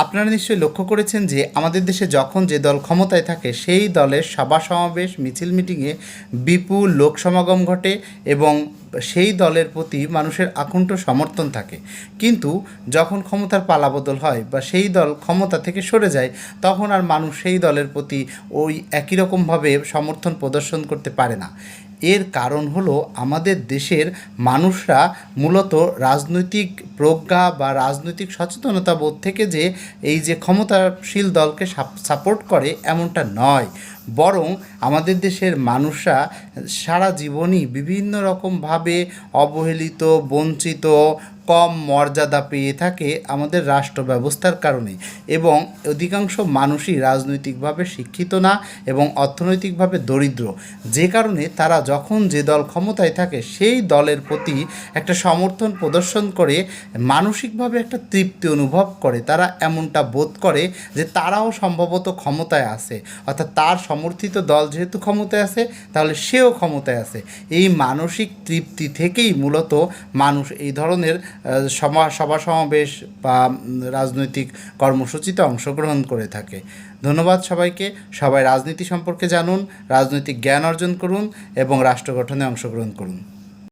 আপনারা নিশ্চয়ই লক্ষ্য করেছেন যে আমাদের দেশে যখন যে দল ক্ষমতায় থাকে সেই দলের সভা সমাবেশ মিছিল মিটিংয়ে বিপুল লোক সমাগম ঘটে এবং সেই দলের প্রতি মানুষের আকুণ্ঠ সমর্থন থাকে। কিন্তু যখন ক্ষমতার পালাবদল হয় বা সেই দল ক্ষমতা থেকে সরে যায়, তখন আর মানুষ সেই দলের প্রতি ওই একই রকমভাবে সমর্থন প্রদর্শন করতে পারে না। এর কারণ হলো আমাদের দেশের মানুষরা মূলত রাজনৈতিক প্রজ্ঞা বা রাজনৈতিক সচেতনতা বোধ থেকে যে এই যে ক্ষমতাশীল দলকে সাপোর্ট করে এমনটা নয়, বরং আমাদের দেশের মানুষরা সারা জীবনই বিভিন্ন রকমভাবে অবহেলিত, বঞ্চিত, কম মর্যাদা পেয়ে থাকে আমাদের রাষ্ট্র ব্যবস্থার কারণে। এবং অধিকাংশ মানুষই রাজনৈতিকভাবে শিক্ষিত না এবং অর্থনৈতিকভাবে দরিদ্র, যে কারণে তারা যখন যে দল ক্ষমতায় থাকে সেই দলের প্রতি একটা সমর্থন প্রদর্শন করে মানসিকভাবে একটা তৃপ্তি অনুভব করে। তারা এমনটা বোধ করে যে তারাও সম্ভবত ক্ষমতায় আছে, অর্থাৎ তার সমর্থিত দল যেহেতু ক্ষমতায় আছে তাহলে সেও ক্ষমতায় আছে। এই মানসিক তৃপ্তি থেকেই মূলত মানুষ এই ধরনের সভা সমাবেশ বা রাজনৈতিক কর্মসূচিতে অংশগ্রহণ করে থাকে। ধন্যবাদ সবাইকে। সবাই রাজনীতি সম্পর্কে জানুন, রাজনৈতিক জ্ঞান অর্জন করুন এবং রাষ্ট্র গঠনে অংশগ্রহণ করুন।